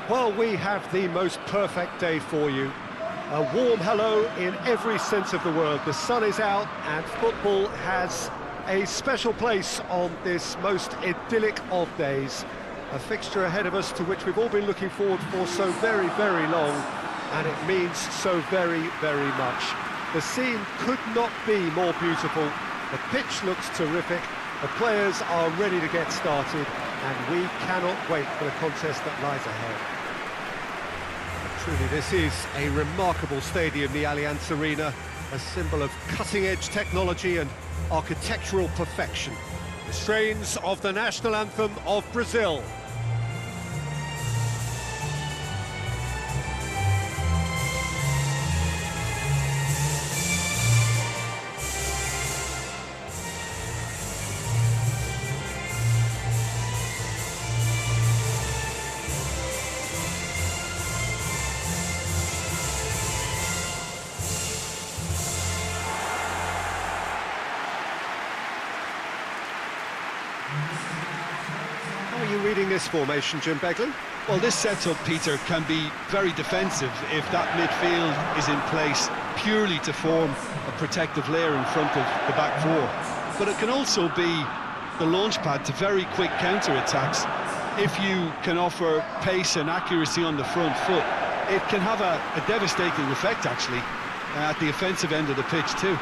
Well, we have the most perfect day for you. A warm hello in every sense of the word. The sun is out and football has a special place on this most idyllic of days. A fixture ahead of us to which we've all been looking forward for so very, very long, and it means so very, very much. The scene could not be more beautiful. The pitch looks terrific. The players are ready to get started, and we cannot wait for the contest that lies ahead. Truly, this is a remarkable stadium, the Allianz Arena, a symbol of cutting-edge technology and architectural perfection. The strains of the national anthem of Brazil. How are you reading this formation, Jim Beglin? Well, this setup, Peter, can be very defensive if that midfield is in place purely to form a protective layer in front of the back four. But it can also be the launch pad to very quick counter-attacks. If you can offer pace and accuracy on the front foot, it can have a devastating effect, actually, at the offensive end of the pitch too.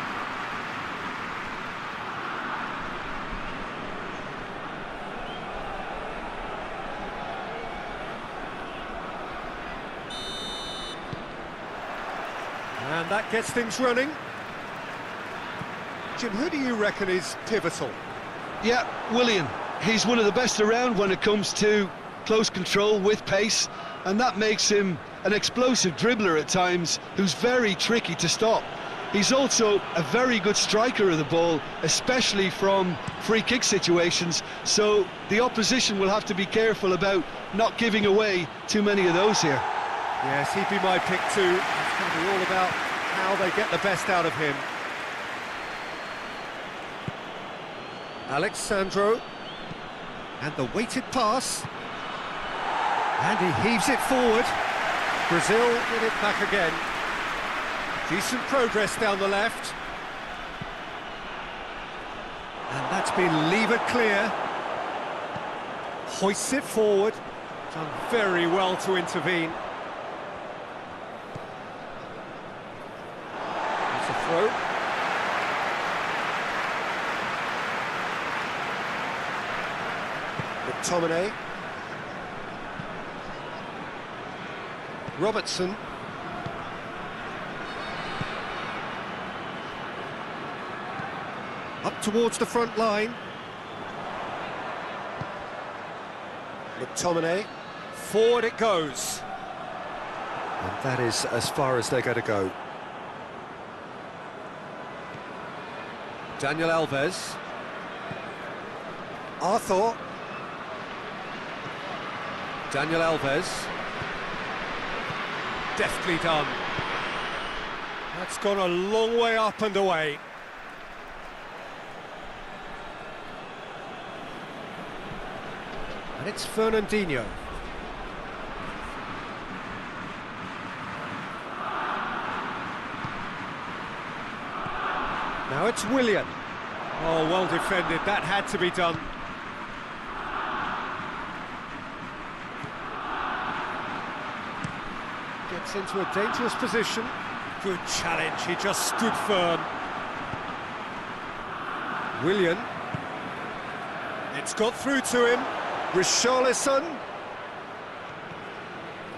And that gets things running. Jim, who do you reckon is pivotal? Yeah, Willian. He's one of the best around when it comes to close control with pace, and that makes him an explosive dribbler at times who's very tricky to stop. He's also a very good striker of the ball, especially from free kick situations, so the opposition will have to be careful about not giving away too many of those here. Yes, he'd be my pick too. It's going to be all about how they get the best out of him. Alexandro, and the weighted pass, and he heaves it forward. Brazil get it back again. Decent progress down the left, and that's been levered clear. Hoists it forward, done very well to intervene. It's a throw. McTominay, Robertson, up towards the front line. McTominay, forward it goes. And that is as far as they're going to go. Daniel Alves. Arthur. Daniel Alves. Deftly done. That's gone a long way up and away. And it's Fernandinho. Now it's Willian. Oh, well defended. That had to be done. Gets into a dangerous position. Good challenge, he just stood firm. Willian. It's got through to him. Richarlison.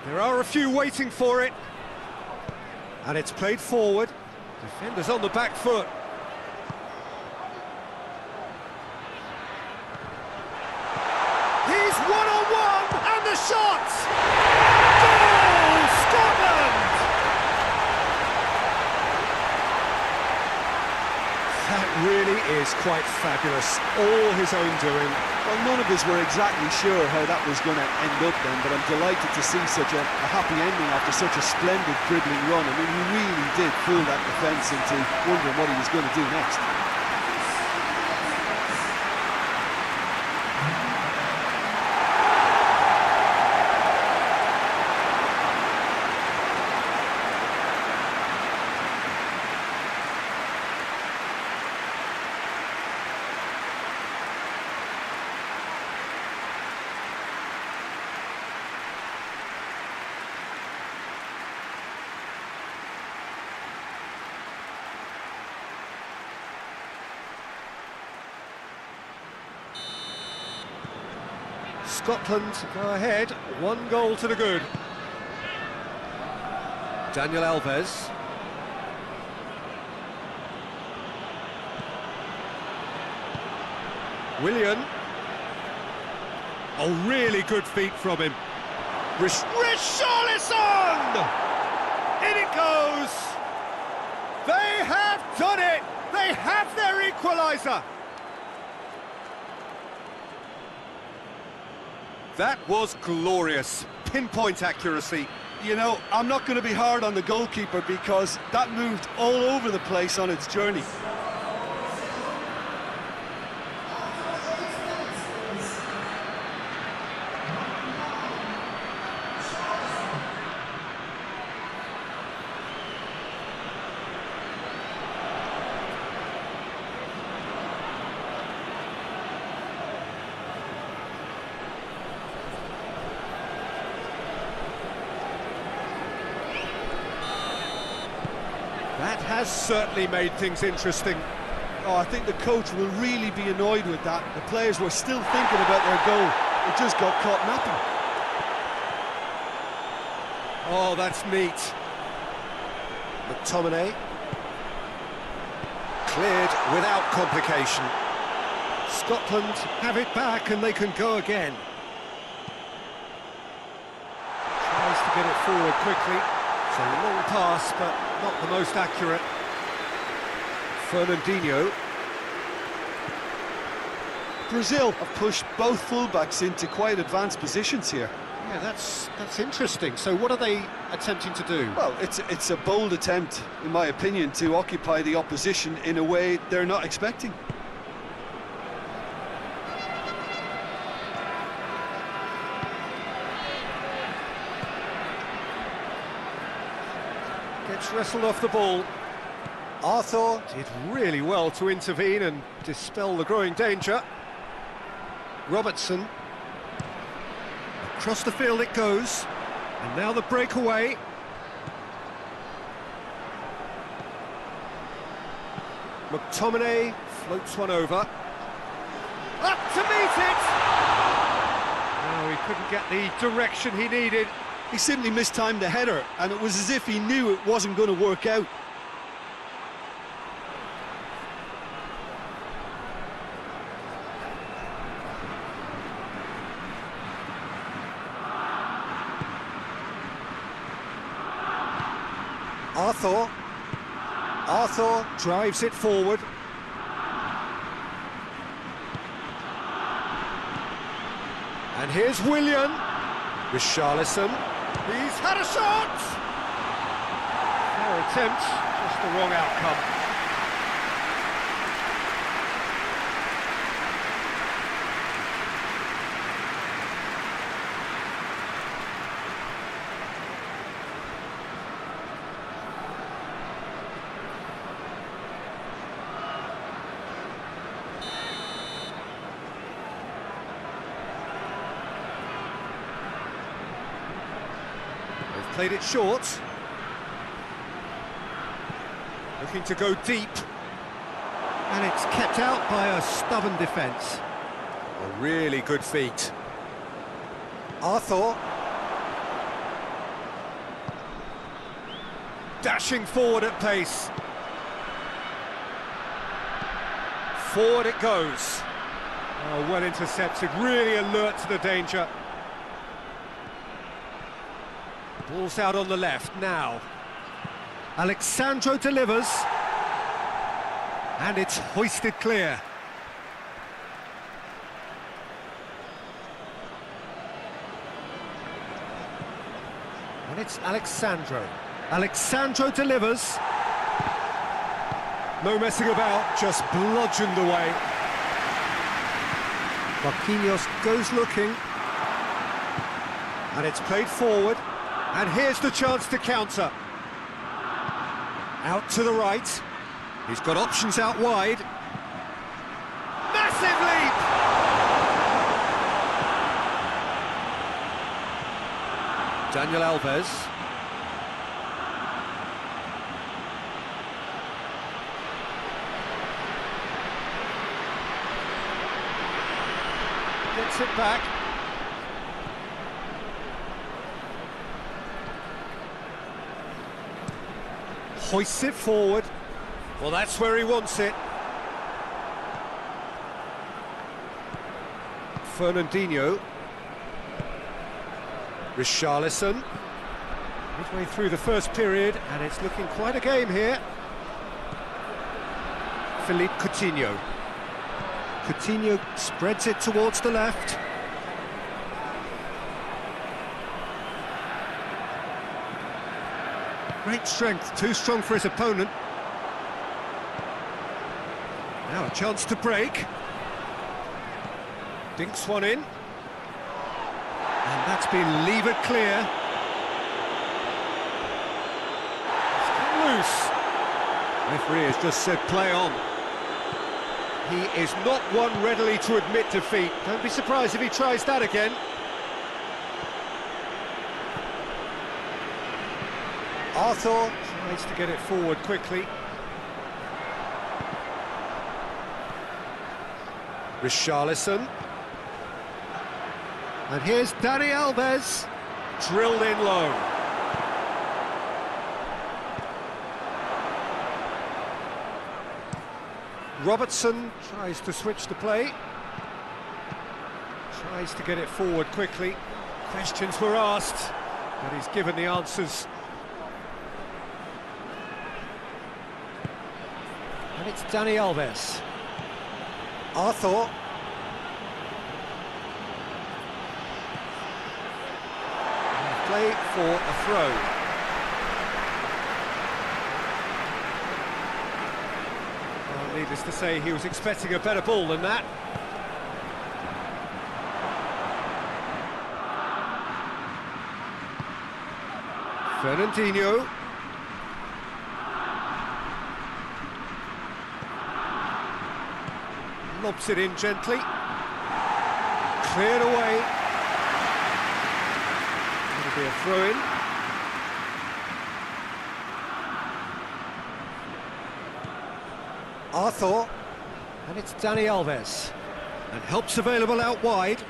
There are a few waiting for it. And it's played forward. Defenders on the back foot. He's one-on-one, and the shot! Goal, Scotland! That really is quite fabulous, all his own doing. Well, none of us were exactly sure how that was going to end up then, but I'm delighted to see such a happy ending after such a splendid dribbling run. I mean, he really did fool that defence into wondering what he was going to do next. Scotland go ahead, 1 goal to the good. Daniel Alves. Willian. Oh, really good feet from him. Richarlison! In it goes! They have done it! They have their equaliser! That was glorious. Pinpoint accuracy. You know, I'm not going to be hard on the goalkeeper because that moved all over the place on its journey. That has certainly made things interesting. Oh, I think the coach will really be annoyed with that. The players were still thinking about their goal. It just got caught napping. Oh, that's neat. McTominay. Cleared without complication. Scotland have it back and they can go again. Tries to get it forward quickly. It's a long pass, but not the most accurate. Fernandinho. Brazil have pushed both fullbacks into quite advanced positions here. Yeah, that's interesting. So what are they attempting to do? Well, it's a bold attempt, in my opinion, to occupy the opposition in a way they're not expecting. Gets wrestled off the ball. Arthur did really well to intervene and dispel the growing danger. Robertson. Across the field it goes. And now the breakaway. McTominay floats one over. Up to meet it! No, he couldn't get the direction he needed. He simply mistimed the header, and it was as if he knew it wasn't going to work out. Arthur drives it forward. And here's Willian. Richarlison. He's had a shot! Fair attempt, just the wrong outcome. Played it short. Looking to go deep. And it's kept out by a stubborn defence. A really good feat. Arthur. Dashing forward at pace. Forward it goes. Oh, well intercepted, really alert to the danger. Ball's out on the left now. Alexandro delivers. And it's hoisted clear. And it's Alexandro. Alexandro delivers. No messing about, just bludgeoned away. Marquinhos goes looking. And it's played forward. And here's the chance to counter. Out to the right. He's got options out wide. Massive leap! Daniel Alves. Gets it back. Hoists it forward. Well, that's where he wants it. Fernandinho. Richarlison. Midway through the first period, and it's looking quite a game here. Philippe Coutinho. Coutinho spreads it towards the left. Great strength, too strong for his opponent. Now a chance to break. Dinks one in. And that's been levered clear. It's come loose. Referee has just said play on. He is not one readily to admit defeat. Don't be surprised if he tries that again. Arthur tries to get it forward quickly. Richarlison. And here's Dani Alves, drilled in low. Robertson tries to switch the play. Tries to get it forward quickly. Questions were asked, but he's given the answers. And it's Dani Alves. Arthur. Play for a throw. Well, needless to say, he was expecting a better ball than that. Fernandinho. Lobs it in gently. Cleared away. It'll be a throw-in. Arthur. And it's Dani Alves. And help's available out wide.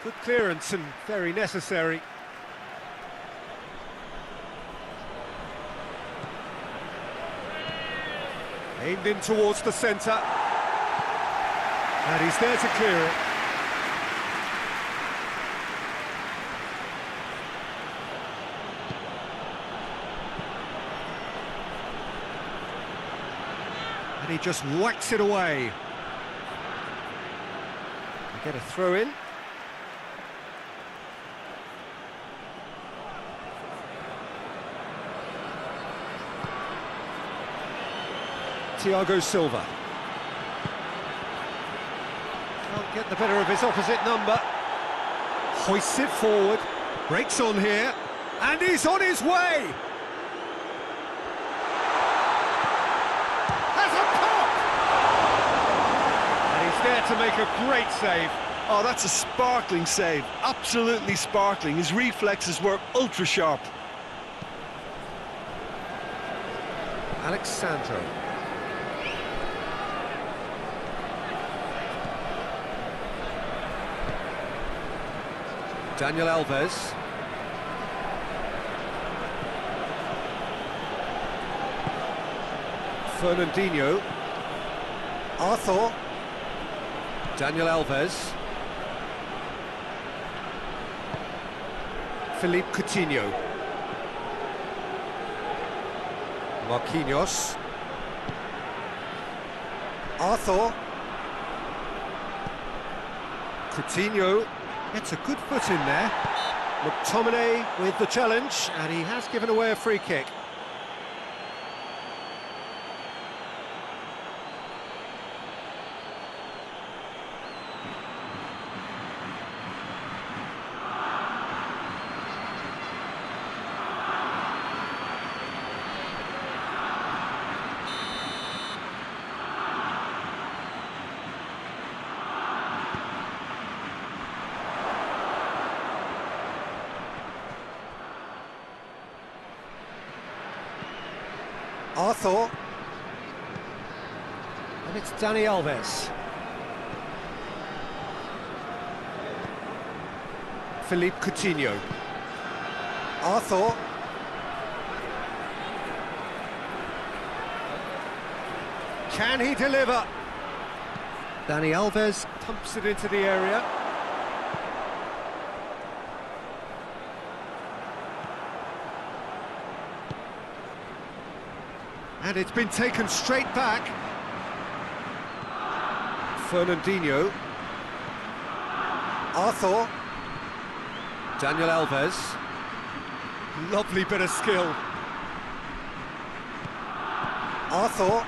Good clearance and very necessary. Aimed in towards the centre. And he's there to clear it. And he just whacks it away. We get a throw in. Thiago Silva. Can't get the better of his opposite number. Hoists it forward. Breaks on here. And he's on his way! Has a pop! And he's there to make a great save. Oh, that's a sparkling save. Absolutely sparkling. His reflexes were ultra-sharp. Alexandro. Daniel Alves. Fernandinho. Arthur. Daniel Alves. Philippe Coutinho. Marquinhos. Arthur. Coutinho. Gets a good foot in there. McTominay with the challenge, and he has given away a free kick. Arthur. And it's Dani Alves. Philippe Coutinho. Arthur. Can he deliver? Dani Alves pumps it into the area. And it's been taken straight back. Fernandinho. Arthur. Daniel Alves. Lovely bit of skill. Arthur.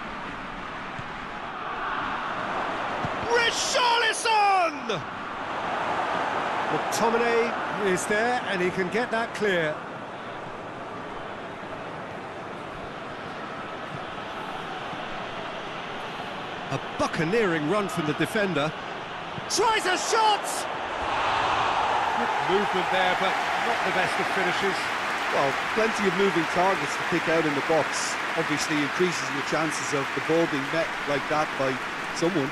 Richarlison! McTominay is there and he can get that clear. A buccaneering run from the defender. Tries a shot! Good movement there, but not the best of finishes. Well, plenty of moving targets to pick out in the box. Obviously increases your chances of the ball being met like that by someone.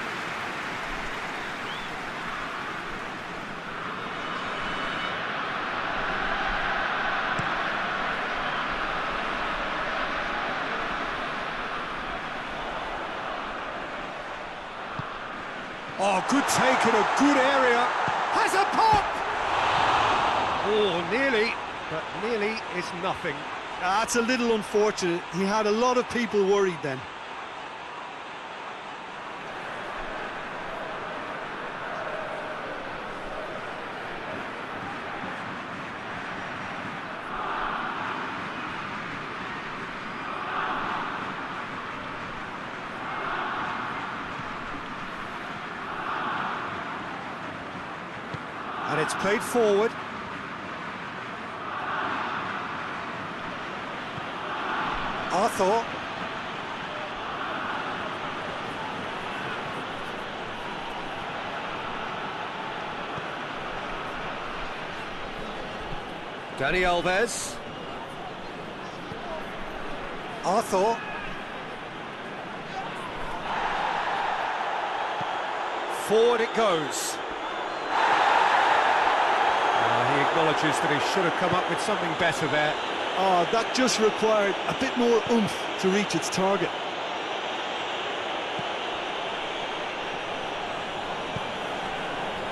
Oh, good take in a good area. Has a pop! Oh, nearly, but nearly is nothing. That's a little unfortunate. He had a lot of people worried then. And it's played forward. Arthur. Dani Alves. Arthur. Forward it goes. He acknowledges that he should have come up with something better there. Oh, that just required a bit more oomph to reach its target.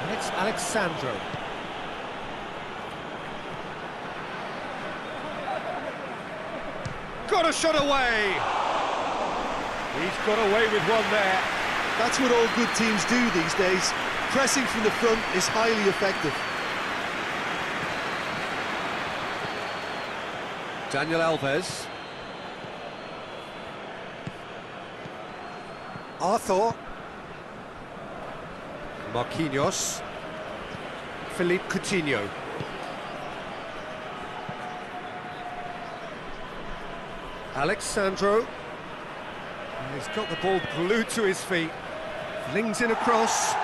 And it's Alexandro. Got a shot away! He's got away with one there. That's what all good teams do these days. Pressing from the front is highly effective. Daniel Alves. Arthur. Marquinhos. Philippe Coutinho. Alexandro. He's got the ball glued to his feet. Flings in across.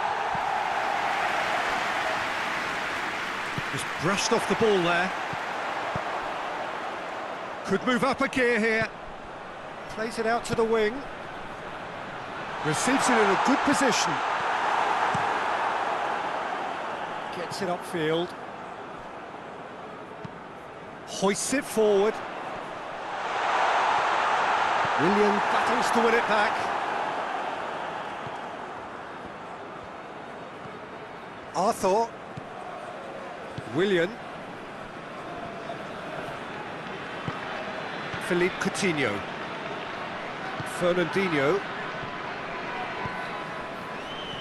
Just brushed off the ball there. Could move up a gear here. Plays it out to the wing. Receives it in a good position. Gets it upfield. Hoists it forward. Willian battles to win it back. Arthur. Willian. Philippe Coutinho. Fernandinho.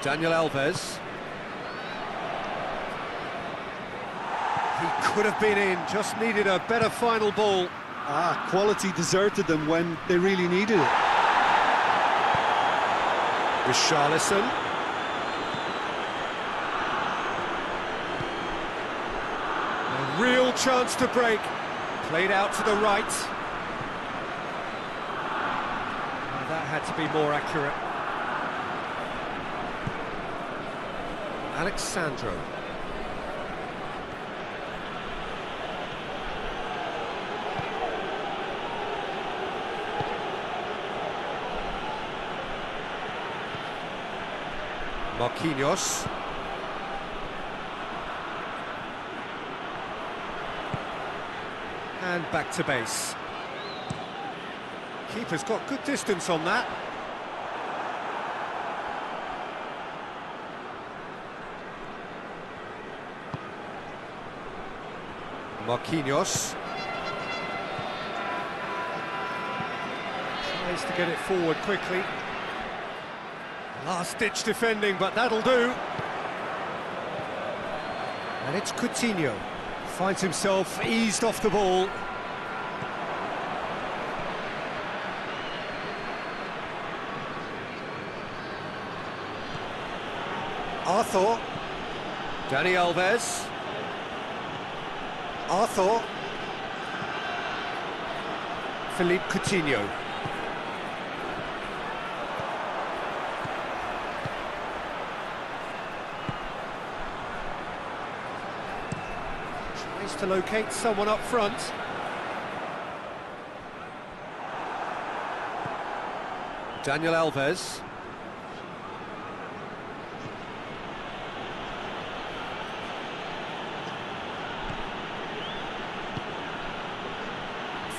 Daniel Alves. He could have been in, just needed a better final ball. Quality deserted them when they really needed it. Richarlison. A real chance to break. Played out to the right. That had to be more accurate. Alexandro. Marquinhos. And back to base. Keeper's got good distance on that. Marquinhos. Tries to get it forward quickly. Last-ditch defending, but that'll do. And it's Coutinho. Finds himself eased off the ball. Arthur. Dani Alves. Arthur. Philippe Coutinho. Tries to locate someone up front. Daniel Alves.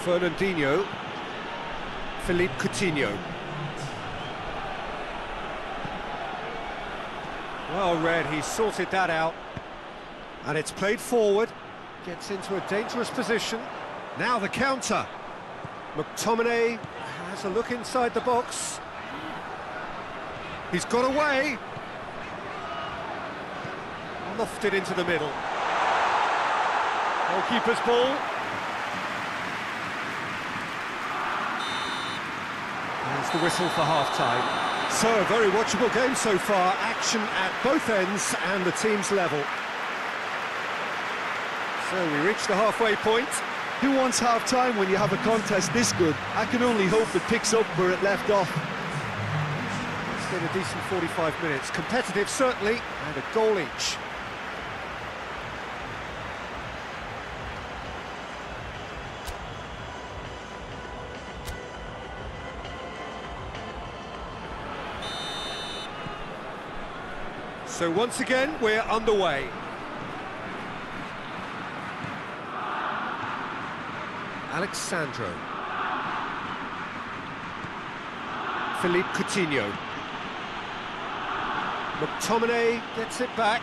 Fernandinho, Philippe Coutinho. Well read, he sorted that out. And it's played forward, gets into a dangerous position. Now the counter. McTominay has a look inside the box. He's got away. Lofted into the middle. Goalkeeper's ball. There's the whistle for half-time. So, a very watchable game so far. Action at both ends and the team's level. So, we reach the halfway point. Who wants half-time when you have a contest this good? I can only hope it picks up where it left off. It's been a decent 45 minutes. Competitive, certainly, and a goal each. So once again, we're underway. Alexandro. Philippe Coutinho. McTominay gets it back.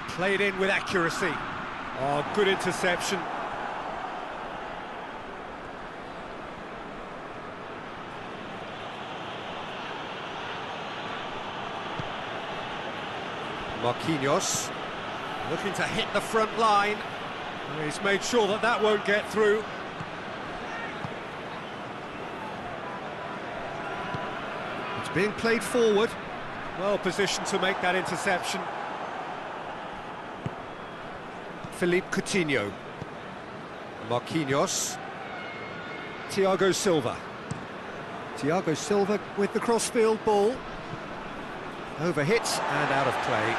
Played in with accuracy. Oh, good interception. Marquinhos, looking to hit the front line. He's made sure that that won't get through. It's being played forward. Well positioned to make that interception. Philippe Coutinho. Marquinhos. Thiago Silva. Thiago Silva with the crossfield ball. Overhit and out of play.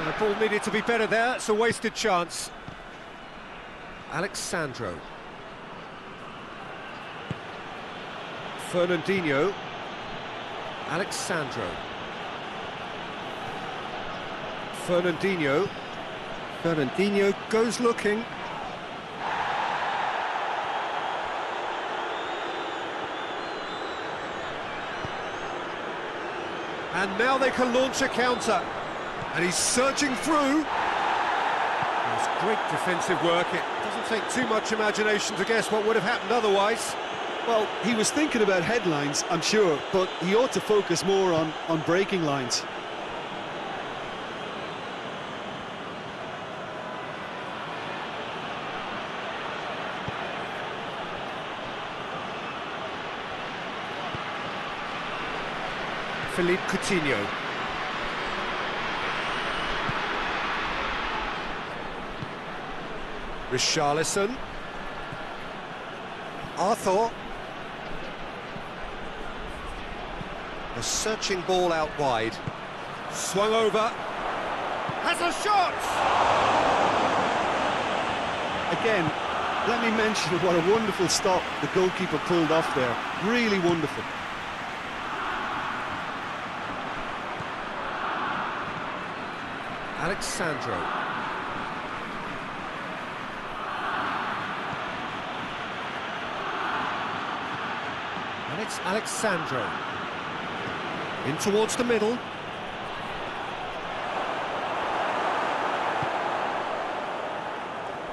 The ball needed to be better there, it's a wasted chance. Alexandro. Fernandinho. Alexandro. Fernandinho. Fernandinho goes looking. And now they can launch a counter. And he's surging through. It's great defensive work. It doesn't take too much imagination to guess what would have happened otherwise. Well, he was thinking about headlines, I'm sure, but he ought to focus more on breaking lines. Philippe Coutinho. Richarlison. Arthur. A searching ball out wide. Swung over. Has a shot! Again, let me mention what a wonderful stop the goalkeeper pulled off there. Really wonderful. Alexandro. It's Alexandro. In towards the middle.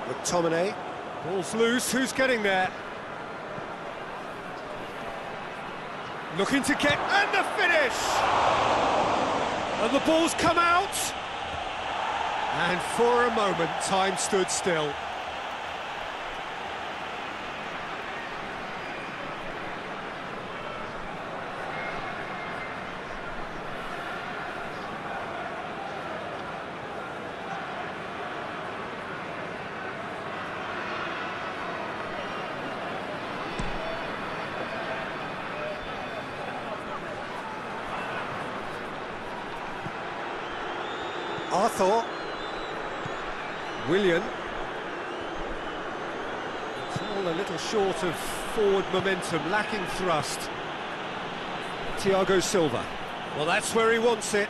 McTominay. Ball's loose, who's getting there? Looking to get, and the finish! And the ball's come out! And for a moment, time stood still. Arthur. Willian. It's all a little short of forward momentum, lacking thrust. Thiago Silva. Well, that's where he wants it.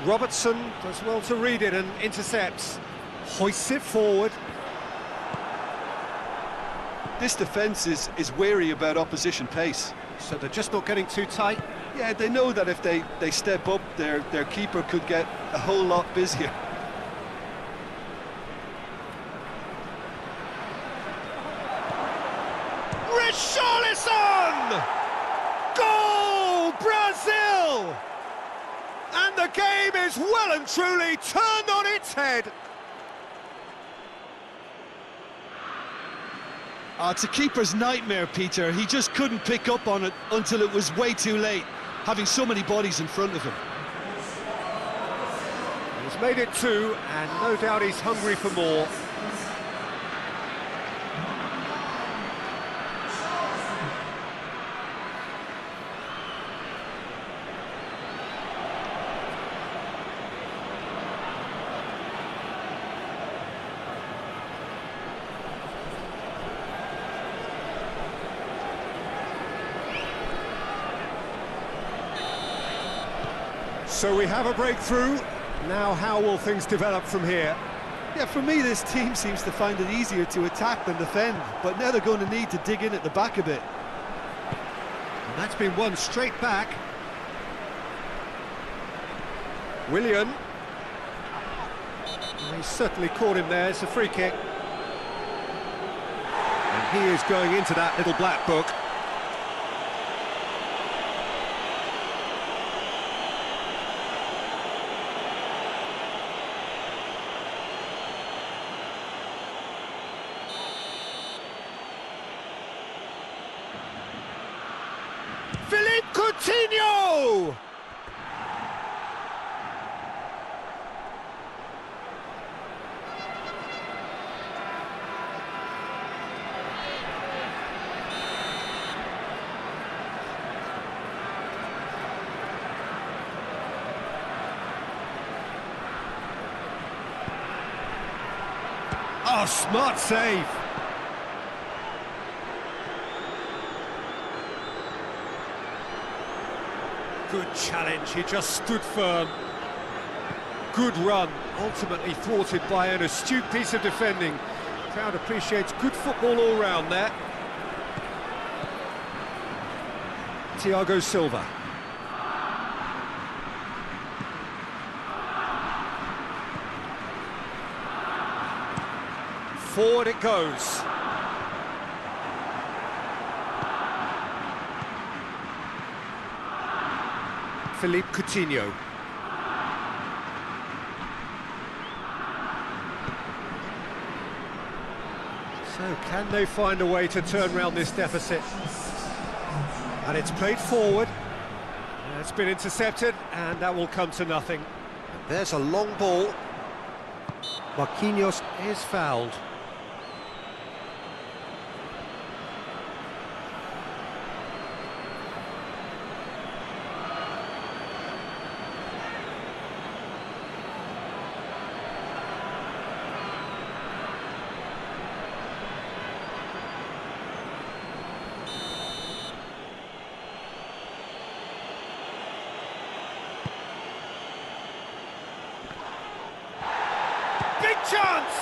Robertson does well to read it and intercepts. Hoists it forward. This defence is wary about opposition pace. So they're just not getting too tight. Yeah, they know that if they step up, their keeper could get a whole lot busier. Richarlison! Goal, Brazil! And the game is well and truly turned on its head. It's a keeper's nightmare, Peter. He just couldn't pick up on it until it was way too late, having so many bodies in front of him. He's made it two, and no doubt he's hungry for more. So we have a breakthrough. Now how will things develop from here? Yeah, for me this team seems to find it easier to attack than defend, but now they're going to need to dig in at the back a bit. And that's been won straight back. Willian. He certainly caught him there, it's a free kick. And he is going into that little black book. Coutinho! Oh, smart save. Good challenge, he just stood firm. Good run, ultimately thwarted by an astute piece of defending. Crowd appreciates good football all round there. Thiago Silva. Forward it goes. Philippe Coutinho. So can they find a way to turn around this deficit? And it's played forward. It's been intercepted, and that will come to nothing. And there's a long ball. Marquinhos is fouled. Big chance!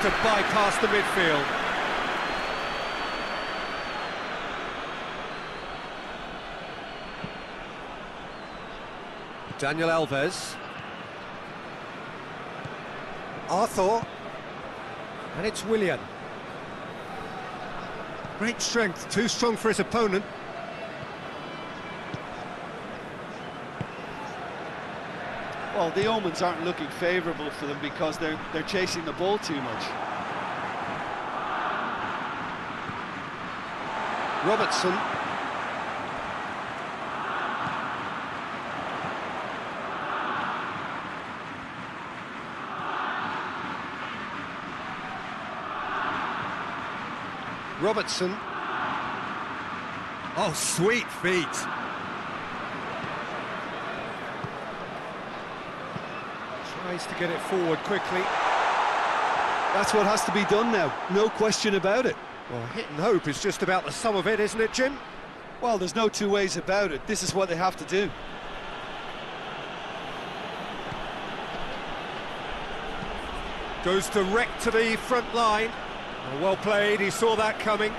to bypass the midfield. Daniel Alves. Arthur. And it's Willian. Great strength, too strong for his opponent. Well, the omens aren't looking favourable for them because they're chasing the ball too much. Robertson. Robertson. Oh, sweet feet. Tries to get it forward quickly. That's what has to be done now, no question about it. Well, hit and hope is just about the sum of it, isn't it, Jim? Well, there's no two ways about it. This is what they have to do. Goes direct to the front line. Well played, he saw that coming.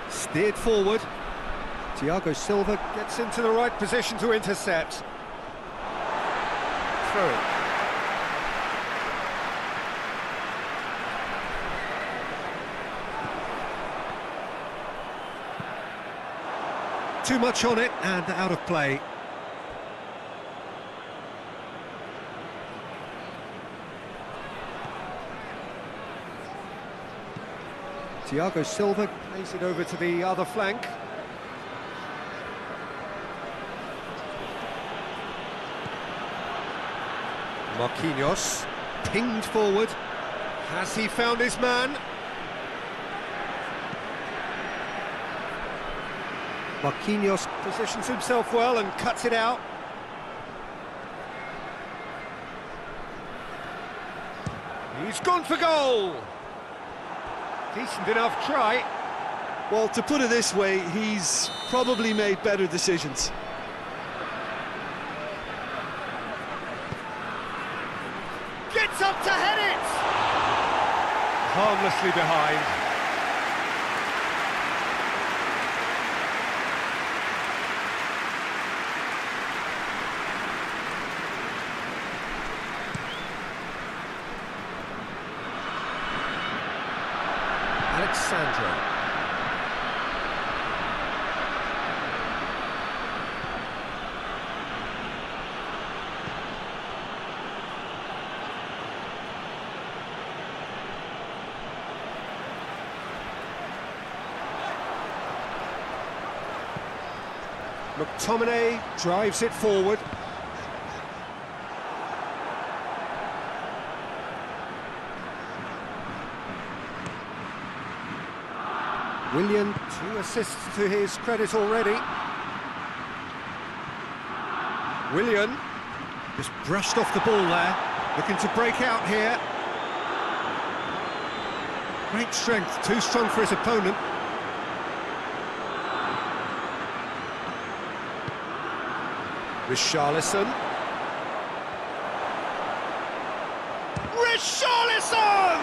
Steered forward. Thiago Silva gets into the right position to intercept. Throw it. Too much on it and out of play. Thiago Silva plays it over to the other flank. Marquinhos, pinged forward. Has he found his man? Marquinhos positions himself well and cuts it out. He's gone for goal! Decent enough try. Well, to put it this way, he's probably made better decisions. Gets up to head it! Harmlessly behind. Alexandro. McTominay drives it forward. Willian, 2 assists to his credit already. Willian just brushed off the ball there, looking to break out here. Great strength, too strong for his opponent. Richarlison. Richarlison!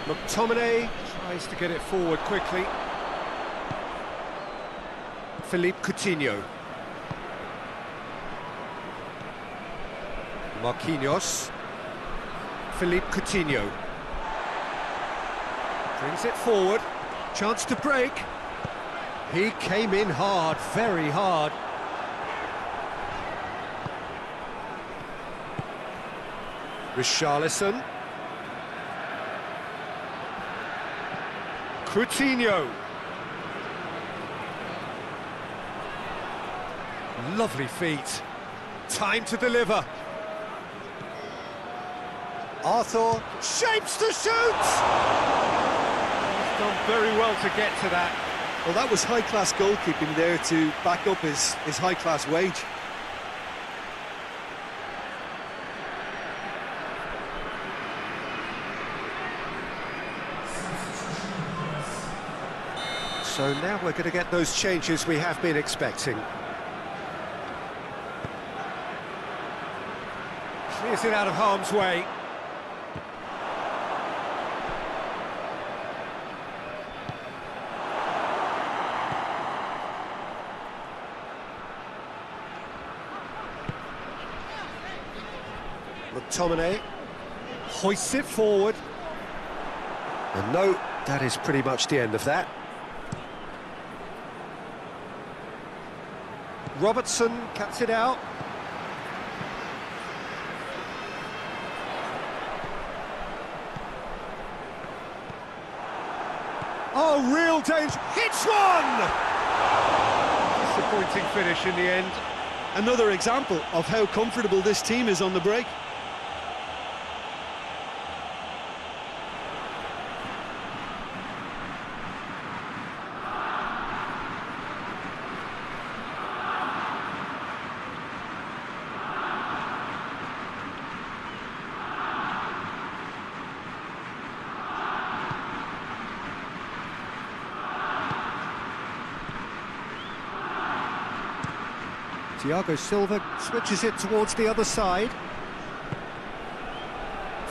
McTominay tries to get it forward quickly. Philippe Coutinho. Marquinhos. Philippe Coutinho. Brings it forward. Chance to break. He came in hard, very hard. Richarlison. Coutinho. Lovely feet. Time to deliver. Arthur shapes to shoot! He's done very well to get to that. Well, that was high-class goalkeeping there to back up his high-class wage. So now we're going to get those changes we have been expecting. Clears it out of harm's way. McTominay hoists it forward. And no, that is pretty much the end of that. Robertson cuts it out. Oh, real danger. Hits one! Disappointing finish in the end. Another example of how comfortable this team is on the break. Thiago Silva switches it towards the other side.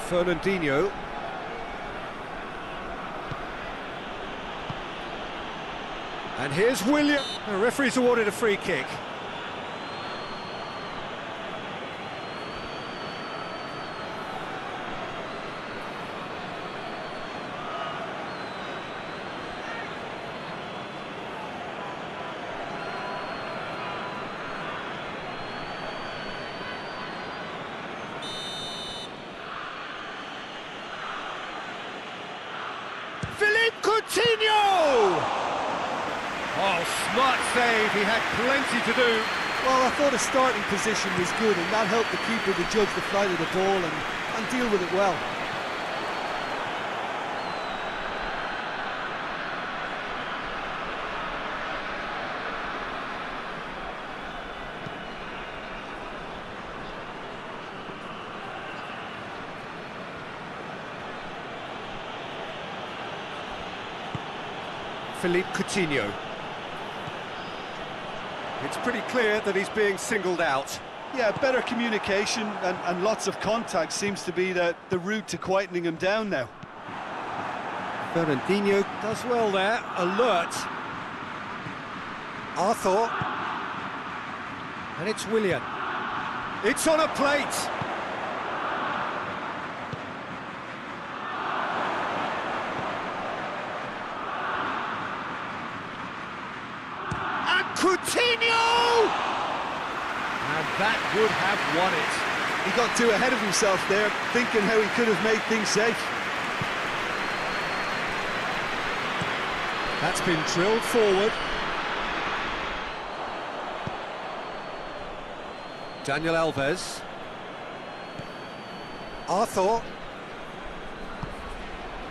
Fernandinho. And here's William. The referee's awarded a free kick. Coutinho! Oh, smart save, he had plenty to do. Well, I thought his starting position was good, and that helped the keeper to judge the flight of the ball and deal with it well. Philippe Coutinho. It's pretty clear that he's being singled out. Yeah, better communication and lots of contact seems to be the route to quietening him down now. Fernandinho does well there, alert. Arthur. And it's Willian. It's on a plate. Coutinho! And that would have won it. He got too ahead of himself there, thinking how he could have made things safe. That's been drilled forward. Daniel Alves. Arthur.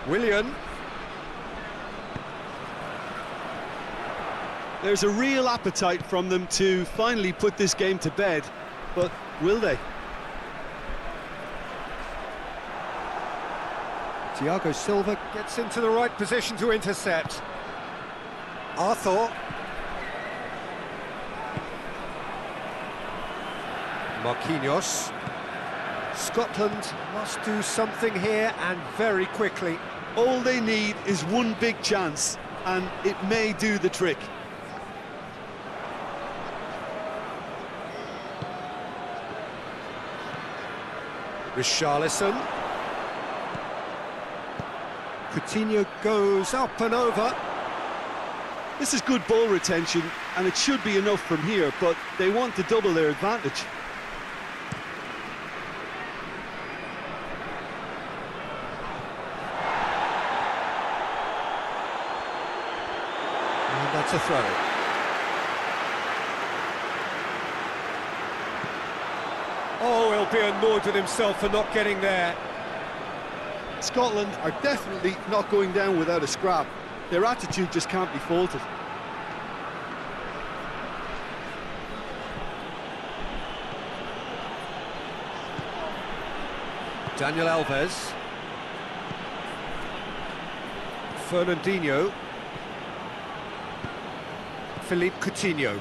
Willian. There's a real appetite from them to finally put this game to bed, but will they? Thiago Silva gets into the right position to intercept. Arthur. Marquinhos. Scotland must do something here, and very quickly. All they need is one big chance, and it may do the trick. Richarlison. Coutinho goes up and over. This is good ball retention, and it should be enough from here, but they want to double their advantage. And that's a throw. Oh, he'll be annoyed with himself for not getting there. Scotland are definitely not going down without a scrap. Their attitude just can't be faulted. Daniel Alves. Philippe Coutinho.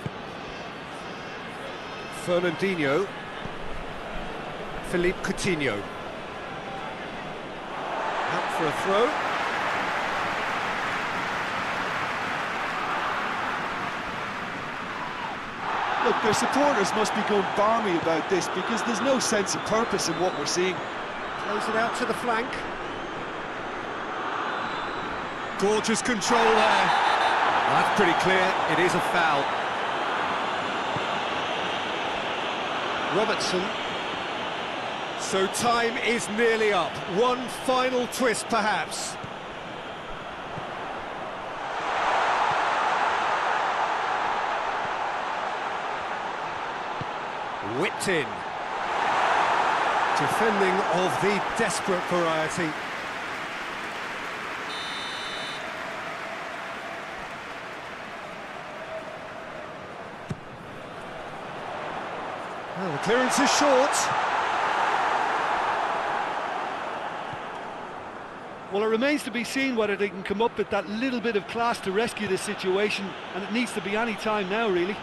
Fernandinho. Philippe Coutinho. Out for a throw. Look, their supporters must be going balmy about this because there's no sense of purpose in what we're seeing. Plays it out to the flank. Gorgeous control there. That's pretty clear, it is a foul. Robertson. So time is nearly up. One final twist, perhaps. Whipped in. Defending of the desperate variety. Well, the clearance is short. Well, it remains to be seen whether they can come up with that little bit of class to rescue this situation, and it needs to be any time now, really.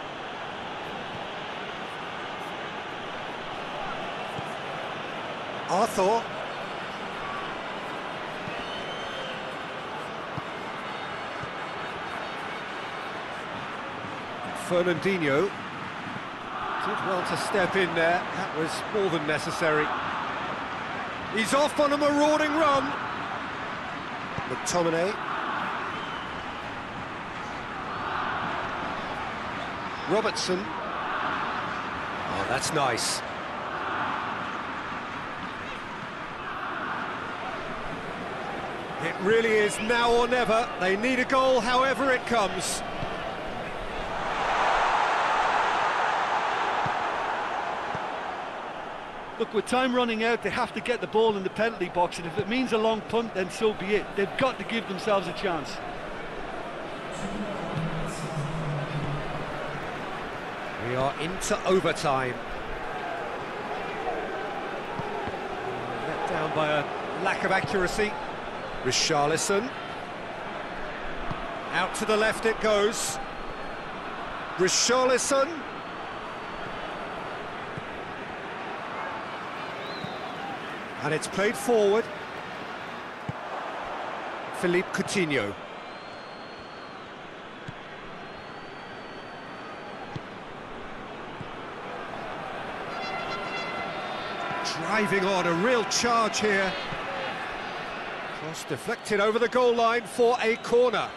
Arthur. Fernandinho. Did well to step in there, that was more than necessary. He's off on a marauding run. McTominay. Robertson. Oh, that's nice. It really is now or never. They need a goal however it comes. Look, with time running out, they have to get the ball in the penalty box, and if it means a long punt, then so be it. They've got to give themselves a chance. We are into overtime. Let down by a lack of accuracy. Richarlison. Out to the left it goes. Richarlison. And it's played forward. Philippe Coutinho. Driving on, a real charge here. Cross deflected over the goal line for a corner.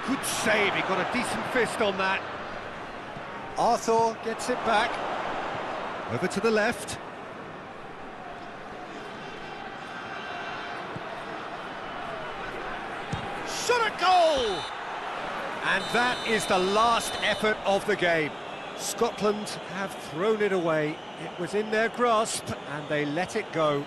Good save, he got a decent fist on that. Arthur gets it back. Over to the left. Shot a goal! And that is the last effort of the game. Scotland have thrown it away. It was in their grasp and they let it go.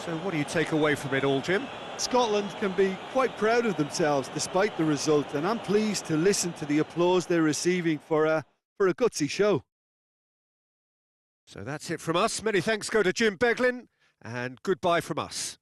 So what do you take away from it all, Jim? Scotland can be quite proud of themselves despite the result, and I'm pleased to listen to the applause they're receiving for a gutsy show. So that's it from us. Many thanks go to Jim Beglin, and goodbye from us.